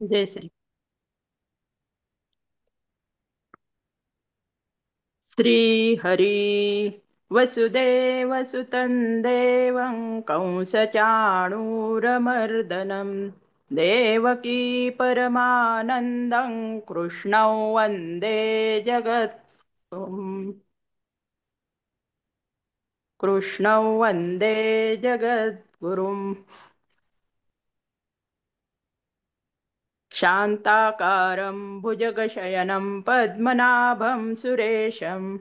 जय श्री श्रीहरि वसुदेवसुतं देवं कंसचाणूरमर्दनं देवकी परमानन्दं कृष्णौ वन्दे जगद्गुरुम् कृष्णौ वन्दे जगद्गुरुम् शान्ताकारं भुजगशयनं पद्मनाभं सुरेशम्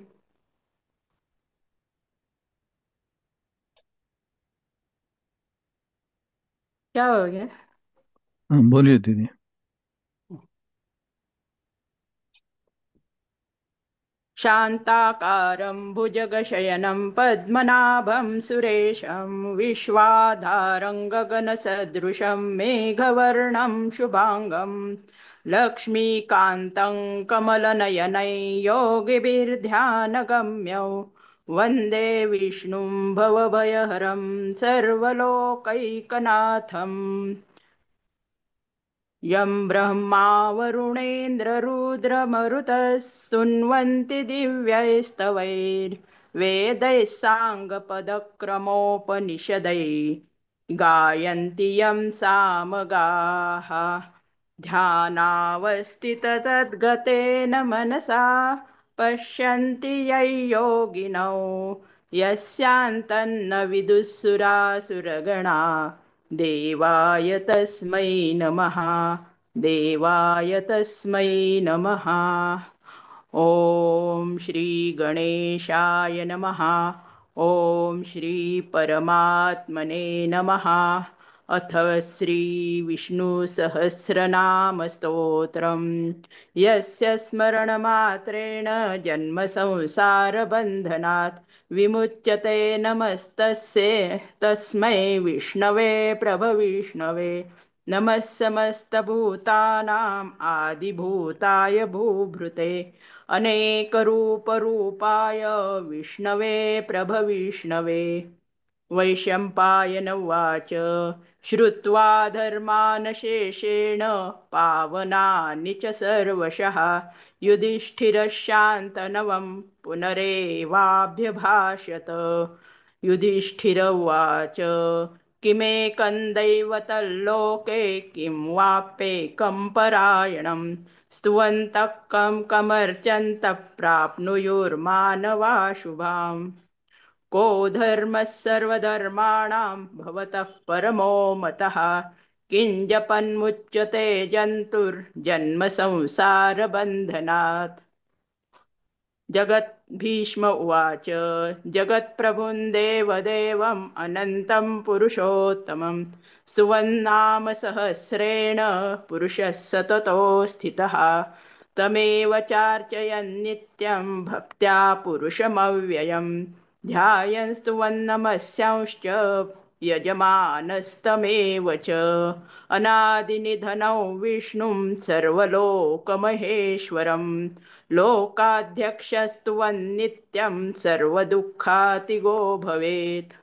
क्या हो गया? हाँ, बोलिए दीदी। शान्ताकारं भुजगशयनं पद्मनाभं सुरेशं विश्वाधारं गगनसदृशं मेघवर्णं शुभाङ्गं लक्ष्मीकान्तं कमलनयनै योगिभिर्ध्यानगम्यौ वन्दे विष्णुं भवभयहरं सर्वलोकैकनाथम् यं ब्रह्मा वरुणेन्द्ररुद्रमरुतः स्तुन्वन्ति दिव्यैस्तवैर्वेदैः साङ्गपदक्रमोपनिषदैः गायन्ति यं सामगाः ध्यानावस्थिततद्गतेन मनसा पश्यन्ति यै योगिनौ यस्यान्तन्न विदुःसुरासुरगणा देवाय तस्मै नमः देवाय तस्मै नमः ॐ श्री गणेशाय नमः ॐ श्री परमात्मने नमः अथ श्री विष्णुसहस्रनामस्तोत्रम् यस्य स्मरणमात्रेण जन्मसंसारबन्धनात् विमुच्यते नमस्तस्य तस्मै विष्णवे प्रभविष्णवे नमः समस्तभूतानाम् आदिभूताय भूभृते अनेकरूपरूपाय विष्णवे प्रभविष्णवे वैशम्पायन उवाच श्रुत्वा धर्मानशेषेण पावनानि च सर्वशः युधिष्ठिरशान्तनवं पुनरेवाभ्यभाषत युधिष्ठिर उवाच किमेकं दैवतल्लोके किं वाप्येकं परायणं स्तुवन्तः कं कमर्चन्तः प्राप्नुयुर्मानवा शुभाम् को धर्मः सर्वधर्माणां भवतः परमो मतः किञ्जपन्मुच्यते जन्तुर्जन्म संसारबन्धनात् जगद्भीष्म उवाच जगत्प्रभुं देवदेवम् अनन्तं पुरुषोत्तमं स्तुवन्नाम सहस्रेण पुरुषः सततो स्थितः तमेव चार्चयन् नित्यं भक्त्या पुरुषमव्ययम् ध्यायन् स्तुवन्नमस्यांश्च यजमानस्तमेव च अनादिनिधनौ विष्णुं सर्वलोकमहेश्वरम् लोकाध्यक्षस्तुवन्नित्यं सर्वदुःखातिगो भवेत्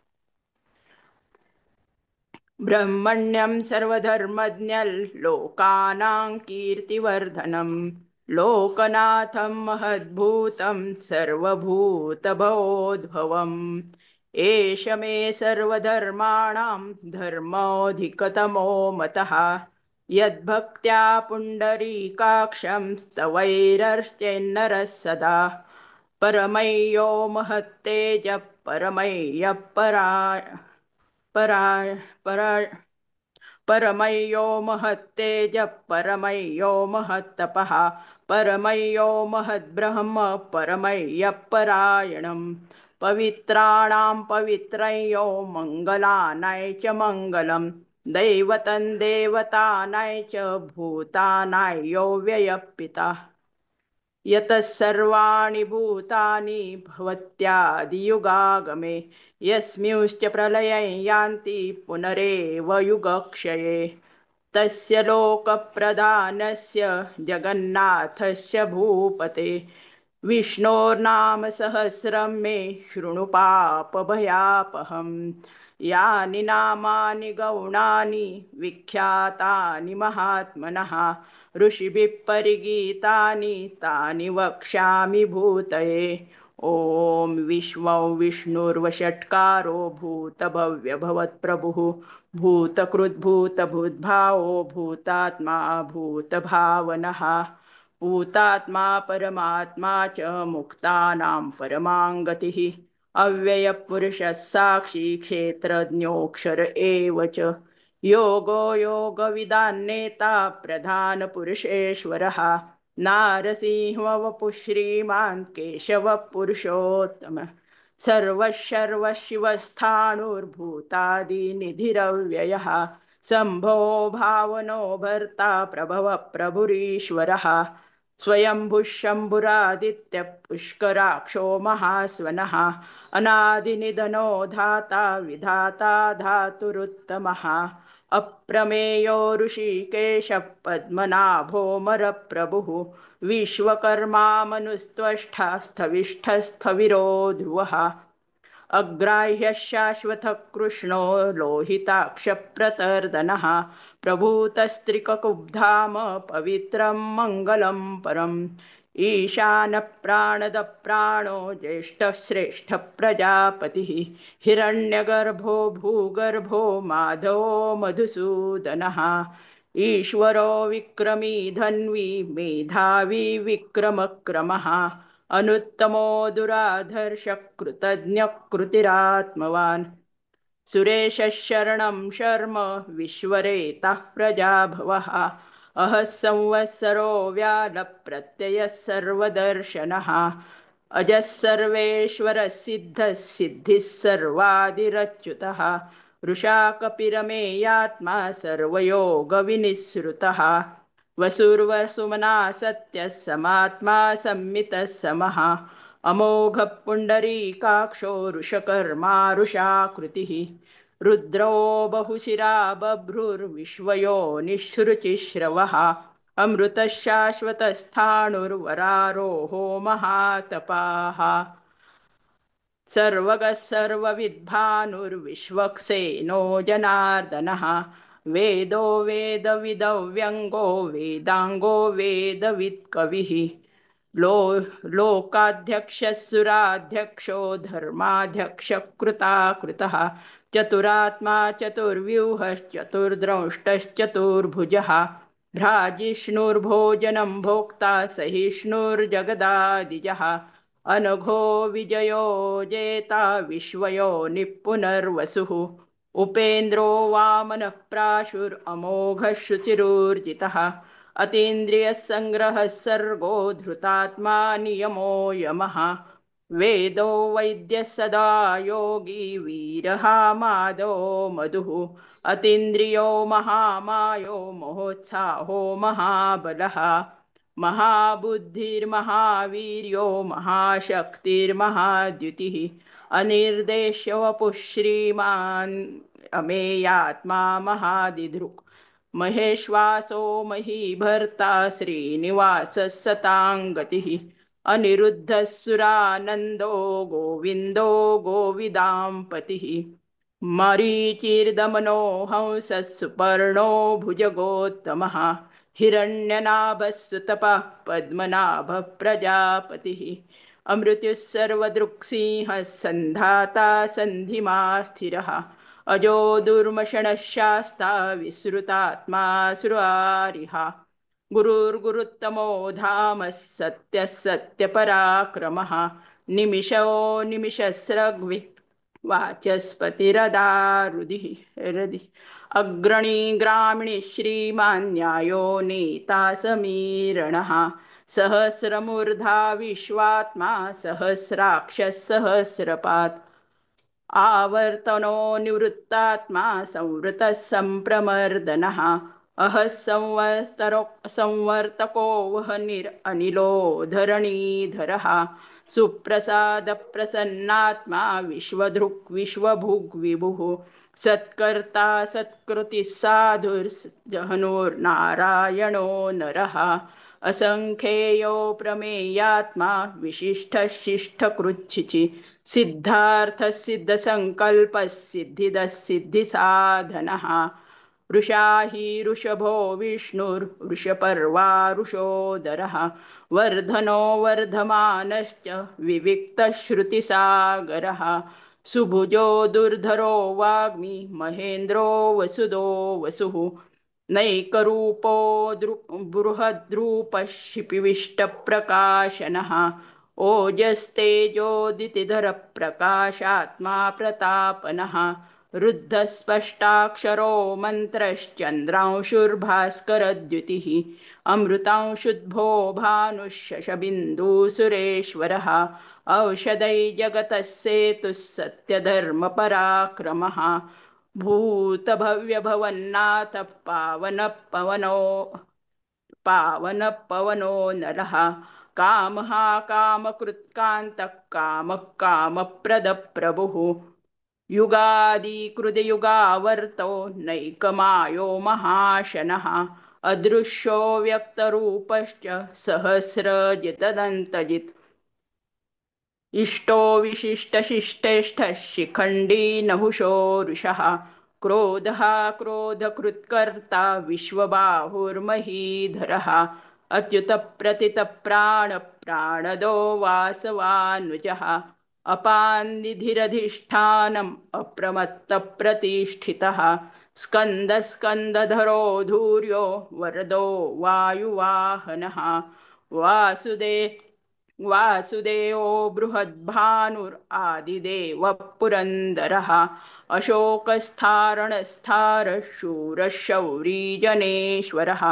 ब्रह्मण्यं सर्वधर्मज्ञल्लोकानां कीर्तिवर्धनं लोकनाथं महद्भूतं सर्वभूतभवोद्भवम् एष मे सर्वधर्माणां धर्मोऽधिकतमो मतः यद्भक्त्या पुण्डरीकाक्षं स्तवैरर्चेन्नरः सदा परमय्यो महत्तेजः परमय्यः परा परा परमयो महत्तेजः परमयो महत्तपः परमयो महद्ब्रह्म परमय्यपरायणम् पवित्राणां पवित्रयो मङ्गलानाय च मङ्गलं दैवतं देवतानाय च भूतानाय यो व्ययः यतः सर्वाणि भूतानि भवत्यादियुगागमे यस्मिंश्च प्रलयं यान्ति पुनरेव युगक्षये तस्य लोकप्रधानस्य जगन्नाथस्य भूपते विष्णोर्नाम सहस्रं मे शृणु पापभयापहम् यानि नामानि गौणानि विख्यातानि महात्मनः ऋषिभिः परिगीतानि तानि वक्ष्यामि भूतये। ॐ विश्वं विष्णुर्वषट्कारो भूतभव्यभवत्प्रभुः भूतकृद्भूतभूद्भावो भूतात्मा भूतभावनः भूतात्मा परमात्मा च मुक्तानां परमां गतिः अव्ययपुरुषः साक्षी क्षेत्रज्ञोऽक्षर एव च योगो योगविदान्नेता प्रधानपुरुषेश्वरः नारसिंहवपुः श्रीमान् केशवः पुरुषोत्तमः सर्वशर्वशिवस्थाणुर्भूतादिनिधिरव्ययः शम्भो भावनो भर्ता प्रभवः प्रभुरीश्वरः स्वयंभुः शम्भुरादित्यः पुष्कराक्षो महास्वनः अनादिनिधनो धाता विधाता धातुरुत्तमः अप्रमेयो ऋषिकेशः पद्मनाभोऽमरप्रभुः विश्वकर्मा मनुस्त्वष्टा स्थविष्ठस्थविरो ध्रुवः अग्राह्यः शाश्वतः कृष्णो लोहिताक्षप्रतर्दनः प्रभूतस्त्रिककुब्धाम पवित्रं मङ्गलं परम् ईशानः प्राणदः प्राणो ज्येष्ठः श्रेष्ठः प्रजापतिः हिरण्यगर्भो भूगर्भो माधवो मधुसूदनः ईश्वरो विक्रमी धन्वी मेधावी विक्रमक्रमः अनुत्तमो दुराधर्षः कृतज्ञः कृतिरात्मवान् सुरेशः शरणं शर्म विश्वरेतः प्रजाभवः अहः संवत्सरो व्यालप्रत्ययः सर्वदर्शनः अजः सर्वेश्वरः सिद्धः सिद्धिः सर्वादिरच्युतः वृषा कपिरमेयात्मा सर्वयोगविनिःसृतः वसुर्वसुमना सत्यः समात्मा संमितः समः अमोघः पुण्डरीकाक्षो वृषकर्मा वृषाकृतिः रुद्रो बहुशिरा बभ्रुर्विश्वयोनिःसृचिश्रवः अमृतः शाश्वतस्थाणुर्वरारोहो महातपाः सर्वगः सर्वविद्भानुर्विश्वक्सेनो जनार्दनः वेदो वेदविदव्यङ्गो वेदाङ्गो वेदवित्कविः लोकाध्यक्षः सुराध्यक्षो धर्माध्यक्षः कृताकृतः चतुरात्मा चतुर्व्यूहश्चतुर्द्रष्टश्चतुर्भुजः भ्राजिष्णुर्भोजनं भोक्ता सहिष्णुर्जगदादिजः अनघो विजयो जेता विश्वयोनिः उपेन्द्रो वामनः प्राशुरमोघः शुचिरूर्जितः अतीन्द्रियसङ्ग्रहः सर्गो धृतात्मा नियमो यमः वेदो वैद्यः सदा योगी वीरः मादो मधुः अतीन्द्रियो महामायो महोत्साहो महाबलः महाबुद्धिर्महावीर्यो महाशक्तिर्महाद्युतिः अनिर्देश्य वपुः श्रीमान् अमेयात्मा महादिदृक् महेश्वासो महीभर्ता श्रीनिवासः सताङ्गतिः अनिरुद्धः सुरानन्दो गोविन्दो गोविदाम्पतिः मरीचिर्दमनो हंसः सुपर्णो भुजगोत्तमः हिरण्यनाभः सुतपः पद्मनाभः प्रजापतिः अमृत्युः सर्वदृक्सिंहः सन्धाता सन्धिमा स्थिरः अजो दुर्मषणः शास्ता विसृतात्मा सुरारिः गुरुर्गुरुत्तमो धामः सत्यः सत्यपराक्रमः निमिषो निमिषस्रग्वि वाचस्पतिरदारुधिः हृदि अग्रणी ग्रामिणी श्रीमान् न्यायो नीता समीरणः सहस्रमूर्धा विश्वात्मा सहस्राक्षः सहस्रपात् आवर्तनो निवृत्तात्मा संवृतः सम्प्रमर्दनः अहः संवर्तको वह्निरनिलो धरणीधरः सुप्रसाद प्रसन्नात्मा विश्वधृक् विश्वभुग् विभुः सत्कर्ता सत्कृतिः साधुर्जहनुर्नारायणो नरः असंख्येयो प्रमेयात्मा विशिष्टः शिष्टकृच्छिचि सिद्धार्थः सिद्धसङ्कल्पः सिद्धिदः सिद्धिसाधनः वृषा हि ऋषभो विष्णुर्वृषपर्वा वृषोदरः वर्धनो वर्धमानश्च विविक्तश्रुतिसागरः सुभुजो दुर्धरो वाग्मी महेन्द्रो वसुदो वसुः नैकरूपो बृहद्रूपः शिपिविष्टप्रकाशनः ओजस्तेजोदितिधरप्रकाशात्मा प्रतापनः रुद्धस्पष्टाक्षरो मन्त्रश्चन्द्रांशुर्भास्करद्युतिः अमृतांशुद्भो भानुः शशबिन्दुसुरेश्वरः औषधै जगतः सेतुः सत्यधर्मपराक्रमः भूतभव्यभवन्नाथः पावनः पवनो नरः कामः कामकृत्कान्तः कामः कामप्रदः प्रभुः युगादिकृतयुगावर्तो नैकमायो महाशनः अदृश्यो व्यक्तरूपश्च सहस्रजितदन्तजित् इष्टो विशिष्टशिष्टेष्ठः शिखण्डी नहुषो रुषः क्रोधः क्रोधकृत्कर्ता विश्वबाहुर्महीधरः अच्युतप्रथितप्राणदो वासवानुजः अपान्निधिरधिष्ठानम् अप्रमत्तप्रतिष्ठितः स्कन्दस्कन्दधरो धूर्यो वरदो वायुवाहनः वासुदेवो बृहद्भानुरादिदेवः पुरन्दरः अशोकस्थारणस्थारः शूरः शौरी जनेश्वरः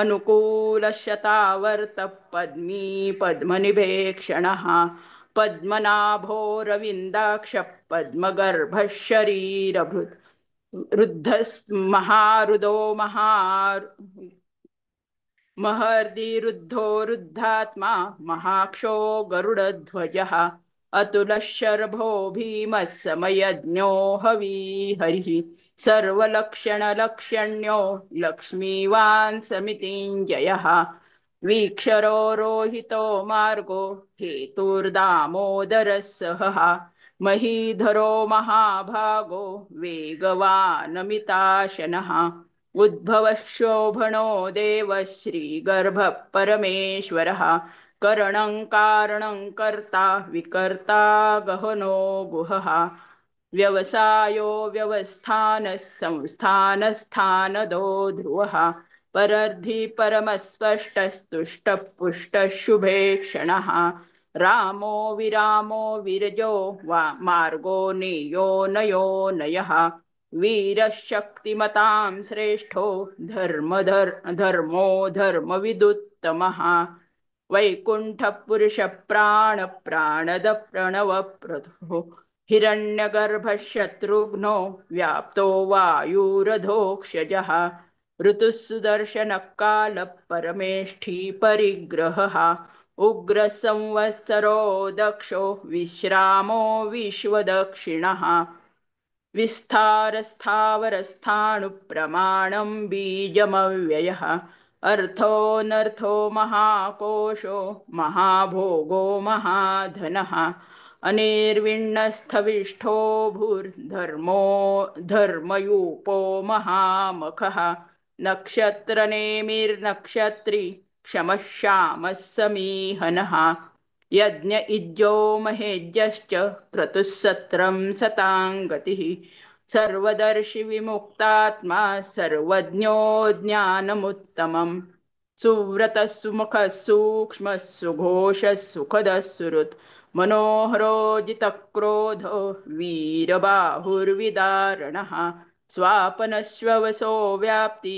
अनुकूलशतावर्तः पद्मी पद्मनिभेक्षणः पद्मनाभोरविन्दाक्षः पद्मगर्भः शरीरभृत् रुद्धस्महारुदो महर्दिरुद्धो रुद्धात्मा महाक्षो गरुडध्वजः अतुलशर्भो भीमः समयज्ञो हविहरिः सर्वलक्षणलक्षण्यो लक्ष्मीवान् समितिञ्जयः वीक्षरो रोहितो मार्गो हेतुर्दामोदरः सहः महीधरो महाभागो वेगवानमिताशनः उद्भवः शोभनो देवः श्रीगर्भः परमेश्वरः करणं कारणं कर्ता विकर्ता गहनो गुहः व्यवसायो व्यवस्थानः संस्थानस्थानदो ध्रुवः परर्धि परमस्पष्टस्तुष्टः पुष्टः शुभेक्षणः रामो विरामो विरजो वा मार्गो नेयो नयो नयः वीरः शक्तिमतां श्रेष्ठो धर्मो धर्मविदुत्तमः वैकुण्ठपुरुषप्राणद प्रणवप्रभो हिरण्यगर्भः शत्रुघ्नो व्याप्तो वायुरधोक्षजः ऋतुः सुदर्शनः कालः परमेष्ठी परिग्रहः उग्रसंवत्सरो दक्षो विश्रामो विश्वदक्षिणः विस्तारस्थावरस्थाणुप्रमाणं बीजमव्ययः अर्थोऽनर्थो महाकोशो महाभोगो महाधनः अनिर्विण्णस्थविष्ठो भूर्धर्मो धर्मयूपो महामखः नक्षत्रनेमिर्नक्षत्री क्षमः श्यामः समीहनः यज्ञ इज्जो महेज्यश्च क्रतुः सत्रं सताङ्गतिः सर्वदर्शि विमुक्तात्मा सर्वज्ञो ज्ञानमुत्तमम् सुव्रतः सुमुखः सूक्ष्मः सुघोषः सुखदः सुहृत् मनोहरो जितक्रोधो वीरबाहुर्विदारणः स्वापनश्ववसो व्याप्ति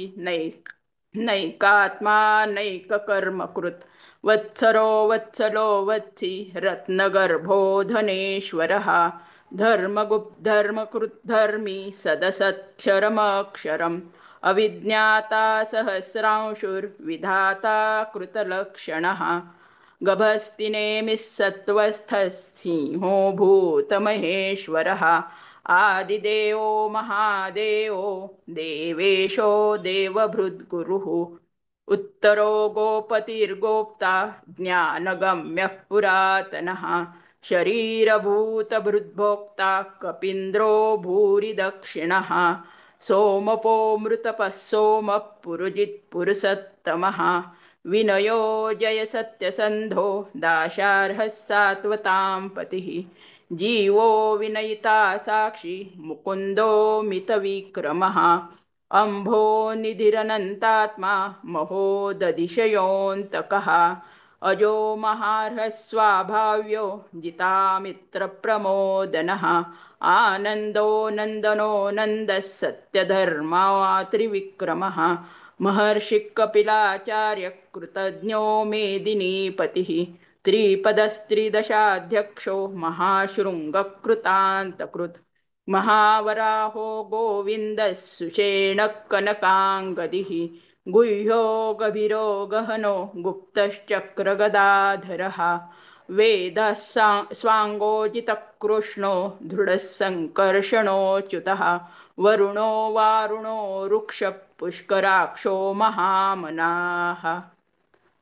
नैकात्मा नैककर्मकृत् वत्सरो वत्सलो वत्सि रत्नगर्भो धनेश्वरः धर्मकृद्धर्मी सदसक्षरमक्षरम् अविज्ञाता सहस्रांशुर्विधाता कृतलक्षणः गभस्तिनेमिः सत्त्वस्थः सिंहो भूतमहेश्वरः आदिदेवो महादेवो देवेशो देवभृद्गुरुः उत्तरो गोपतिर्गोप्ता ज्ञानगम्यः पुरातनः शरीरभूतभृद्भोक्ता कपीन्द्रो भूरि दक्षिणः सोमपो मृतपः सोमः पुरुजित्पुरुषत्तमः विनयो जयसत्यसन्धो दाशार्हः सात्वतां पतिः जीवो विनयिता साक्षी मुकुन्दो मितविक्रमः अम्भो निधिरनन्तात्मा महोदधिशयोऽन्तकः अजो महार्हस्वाभाव्यो जितामित्रप्रमोदनः आनन्दो नन्दनो नन्दः सत्यधर्मा त्रिविक्रमः महर्षिः कपिलाचार्य कृतज्ञो मेदिनीपतिः त्रिपदस्त्रिदशाध्यक्षो महाशृङ्गकृतान्तकृत् महावराहो गोविन्दः सुषेणः कनकाङ्गदिः गुह्यो गभीरो गहनो गुप्तश्चक्रगदाधरः वेदः स्वाङ्गोजितकृष्णो दृढः सङ्कर्षणोच्युतः वरुणो वारुणो रुक्षः पुष्कराक्षो महामनाः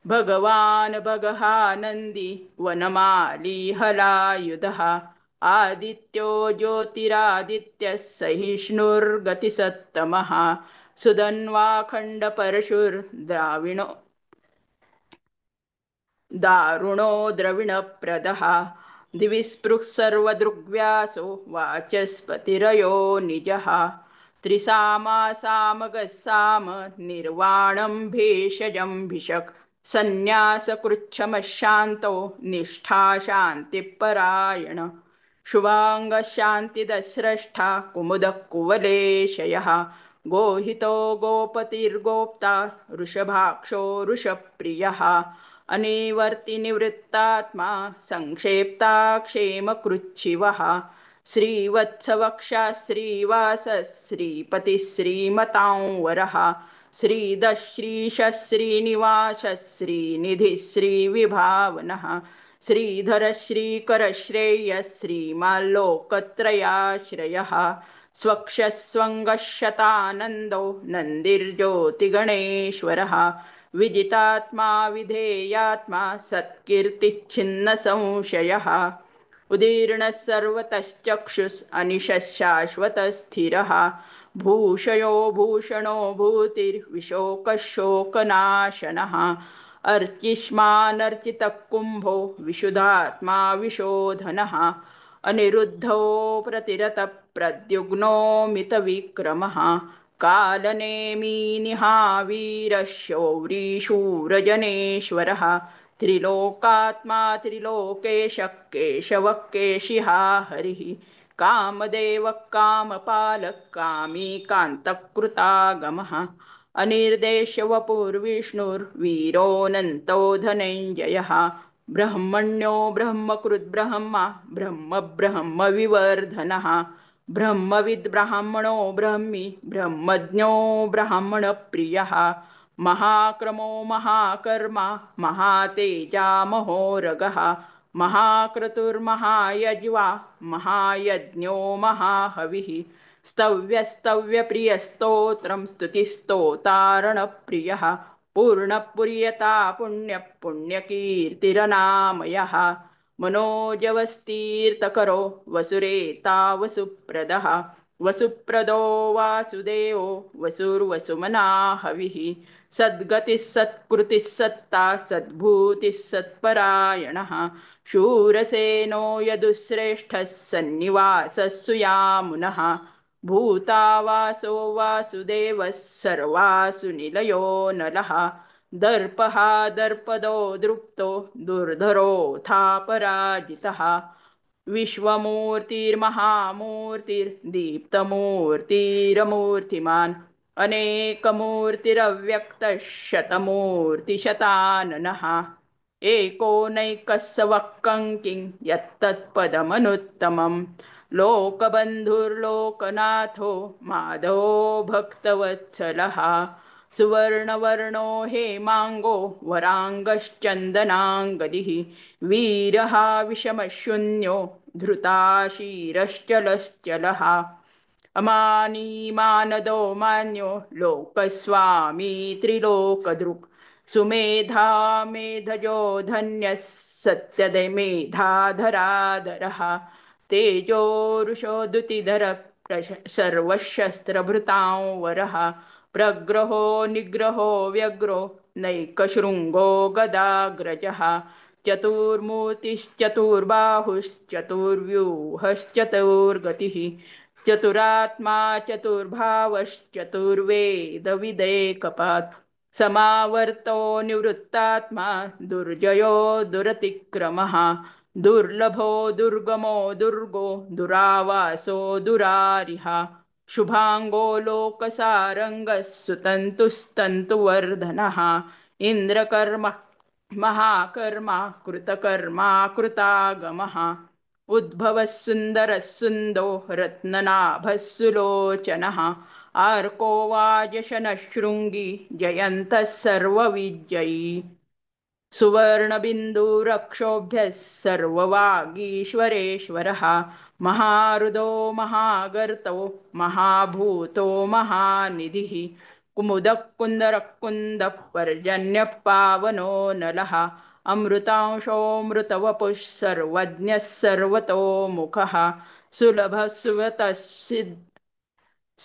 भगवान् भगहानन्दी वनमाली हलायुधः आदित्यो ज्योतिरादित्यः सहिष्णुर्गतिसत्तमः सुधन्वाखण्डपरशुर्द्राविणो दारुणो द्रविणप्रदः दिविस्पृक् सर्वदृग्व्यासो वाचस्पतिरयो निजः त्रिसामासामगस्साम निर्वाणं भेषजं भिषक् सन्न्यासकृच्छमशान्तो निष्ठा शान्तिपरायण शुभाङ्गशान्तिदस्रष्टा कुमुदः कुवलेशयः गोहितो गोपतिर्गोप्ता वृषभाक्षो वृषप्रियः अनिवर्तिनिवृत्तात्मा संक्षेप्ता क्षेमकृच्छिवः श्रीवत्सवक्षा श्रीवासः श्रीपतिः श्रीमतां वरः श्रीदः श्रीशः श्रीनिवासः श्रीनिधिः श्रीविभावनः श्रीधरः श्रीकरः श्रेयः श्रीमाल्लोकत्रयाश्रयः स्वक्षः स्वङ्गशतानन्दो नन्दिर्ज्योतिगणेश्वरः विजितात्मा विधेयात्मा सत्कीर्तिच्छिन्नसंशयः उदीर्णः सर्वतश्चक्षुः अनिशः शाश्वतस्थिरः भूषयो भूषणो भूतिर्विशोकः शोकनाशनः अर्चिष्मानर्चितः कुम्भो विशुद्धात्मा विशोधनः अनिरुद्धो प्रतिरतः प्रद्युग्नो मितविक्रमः कालनेमिनिहावीरः शौरीशूरजनेश्वरः त्रिलोकात्मा त्रिलोकेशः केशवः केशिहा हरिः कामदेवः कामपालः कामी कान्तकृतागमः अनिर्देशवपुर्विष्णुर्वीरोऽनन्तो धनञ्जयः ब्रह्मण्यो ब्रह्मकृद्ब्रह्मा ब्रह्म ब्रह्मविवर्धनः ब्रह्मविद् ब्राह्मणो ब्रह्मी ब्रह्मज्ञो ब्राह्मणप्रियः महाक्रमो महाकर्मा महातेजा महोरगः महाक्रतुर्महायज्वा महायज्ञो महाहविः स्तव्यस्तव्यप्रियस्तोत्रं स्तुतिस्तोतारणप्रियः पूर्णपुर्यता पुण्यः पुण्यकीर्तिरनामयः मनोजवस्तीर्थकरो वसुरेता वसुप्रदः वसुप्रदो वासुदेवो वसुर्वसुमना हविः सद्गतिः सत्कृतिः सत्ता सद्भूतिः सत्परायणः शूरसेनो यदुश्रेष्ठः सन्निवासः सुयामुनः भूतावासो वासुदेवः सर्वासु निलयो नलः दर्पः दर्पदो दृप्तो दुर्धरोऽथापराजितः विश्वमूर्तिर्महामूर्तिर्दीप्तमूर्तिरमूर्तिमान् अनेकमूर्तिरव्यक्तः शतमूर्तिशताननः एकोनैकः स वक्कङ्किं यत्तत्पदमनुत्तमं लोकबन्धुर्लोकनाथो माधवो भक्तवत्सलः सुवर्णवर्णो हेमाङ्गो वराङ्गश्चन्दनाङ्गदिः वीरः विषमशून्यो धृताशीरश्चलश्चलः अमानीमानदो मान्यो लोकस्वामी त्रिलोकदृक् सुमेधा मेधजो धन्यः सत्यदे मेधाधराधरः तेजोरुषोदुतिधरः सर्वशस्त्रभृतां वरः प्रग्रहो निग्रहो व्यग्रो नैकशृङ्गो गदाग्रजः चतुर्मूर्तिश्चतुर्बाहुश्चतुर्व्यूहश्चतुर्गतिः चतुरात्मा चतुर्भावश्चतुर्वेदविदेकपात् समावर्तो निवृत्तात्मा दुर्जयो दुरतिक्रमः दुर्लभो दुर्गमो दुर्गो दुरावासो दुरारिः शुभाङ्गो लोकसारङ्गः सुतन्तुस्तन्तुवर्धनः इन्द्रकर्म महाकर्मा कृतकर्मा कृतागमः उद्भवः सुन्दरः सुन्दो रत्ननाभः सुलोचनः आर्को वाजशनः शृङ्गी जयन्तः सर्वविजयी सुवर्णबिन्दुरक्षोभ्यः सर्ववागीश्वरेश्वरः महारुदो महागर्तो महाभूतो महानिधिः कुमुदः कुन्दरः कुन्दः पर्जन्यः पावनो नलः अमृतांशोऽमृतवपुः सर्वज्ञः सर्वतोमुखः सुलभः सुव्रतः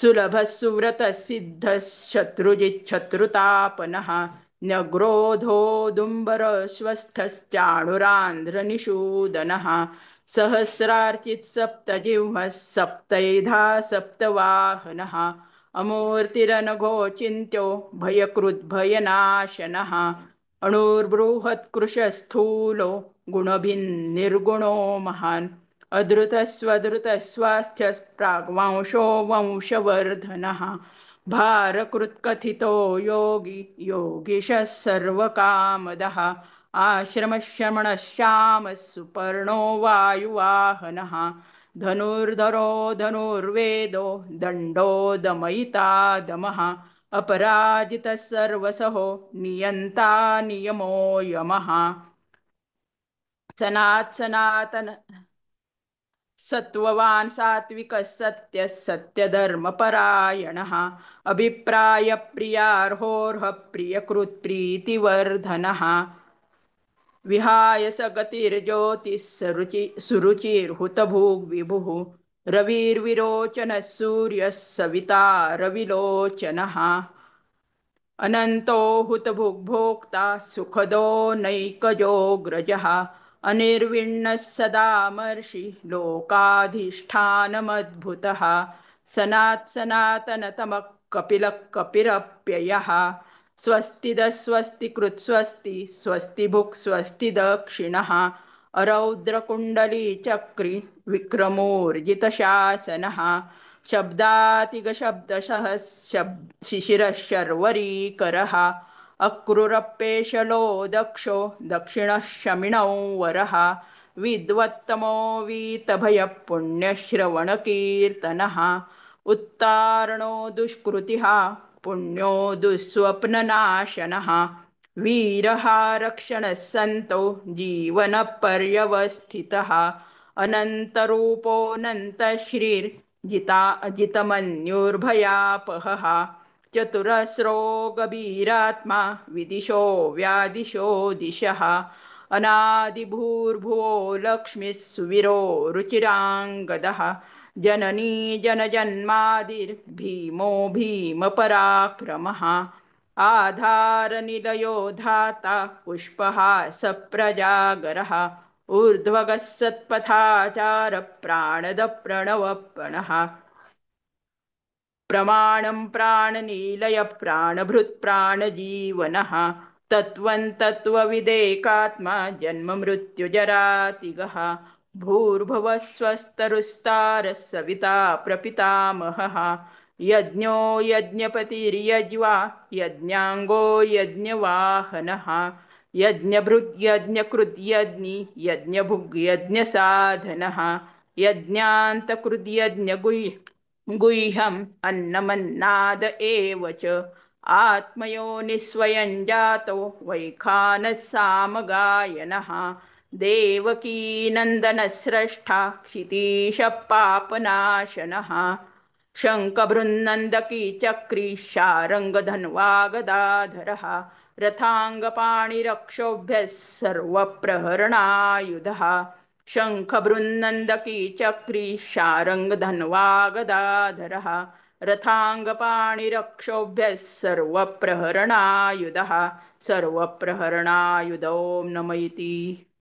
सुलभः सुव्रतः सिद्धः शत्रुजिच्छत्रुतापनः न्यग्रोधोदुम्बरश्वस्थश्चाणुरान्ध्रनिषूदनः सहस्रार्चित्सप्तजिह्वः सप्तैधा सप्तवाहनः अमूर्तिरनघोचिन्त्यो भयकृद्भयनाशनः अणुर्बृहत्कृशस्थूलो गुणभिन्निर्गुणो महान् अधृतस्वधृतस्वास्थ्यस्प्राग्वांशो वंशवर्धनः भारकृत्कथितो योगी योगीशः सर्वकामदः आश्रमश्रमणश्यामः सुपर्णो वायुवाहनः धनुर्धरो धनुर्वेदो दण्डो दमयिता दमः अपराजितः सर्वसहो नियन्ता नियमो यमः सनातन सत्ववान् सात्विकः सत्यः सत्यधर्मपरायणः अभिप्रायप्रियार्होर्ह प्रियकृत्प्रीतिवर्धनः विहाय सगतिर्ज्योतिः सुरुचिर्हुतभुग्विभुः रविर्विरोचनः सूर्यः सविता रविलोचनः अनन्तो हुतभुग्भोक्ता सुखदो नैकजोऽग्रजः अनिर्विण्णः सदामर्षि लोकाधिष्ठानमद्भुतः सनातनतमः कपिलः कपिरप्ययः स्वस्तिदः स्वस्तिकृत्स्वस्ति स्वस्तिभुक् स्वस्ति दक्षिणः अरौद्रकुण्डलीचक्रि विक्रमोर्जितशासनः शब्दातिगशब्दशः शिशिरः शर्वरीकरः अक्रूरप्येशलो दक्षो दक्षिणः शमिनौ वरः विद्वत्तमो वीतभयः पुण्यश्रवणकीर्तनः उत्तारणो दुष्कृतिः पुण्यो दुःस्वप्ननाशनः वीरः रक्षणः सन्तो जीवनपर्यवस्थितः अनन्तरूपोऽनन्तश्रीर्जितमन्युर्भयापहः चतुरस्रो गभीरात्मा विदिशो व्यादिशो दिशः अनादिभूर्भुवो लक्ष्मीः सुवीरो रुचिराङ्गदः जननी जनजन्मादिर्भीमो भीमपराक्रमः आधारनिलयो धाता पुष्पः सप्रजागरः ऊर्ध्वगः सत्पथाचार प्राणद प्रणवप्रणः प्रमाणं प्राणनीलय प्राणभृत् प्राणजीवनः तत्त्वं तत्त्वविदेकात्मा जन्ममृत्युजरातिगः भूर्भुवः स्वस्तरुस्तारः सविता प्रपितामहः यज्ञो यज्ञपतिर्यज्वा यज्ञाङ्गो यज्ञवाहनः यज्ञभृद्यज्ञकृद्यज्ञि यज्ञभुग्यज्ञसाधनः यज्ञान्तकृद्यज्ञगुह्यम् अन्नमन्नाद एव च आत्मयोनिस्वयं जातो वैखानः सामगायनः देवकी नन्दनस्रष्टा क्षितीशः पापनाशनः शङ्खभृन्नन्दकी चक्री शार्ङ्गधन्वा गदाधरः रथाङ्गपाणिरक्षोभ्यः सर्वप्रहरणायुधः शङ्खभृन्नन्दकी चक्री शार्ङ्गधन्वा गदाधरः रथाङ्गपाणिरक्षोभ्यः सर्वप्रहरणायुधः सर्वप्रहरणायुधो नम इति।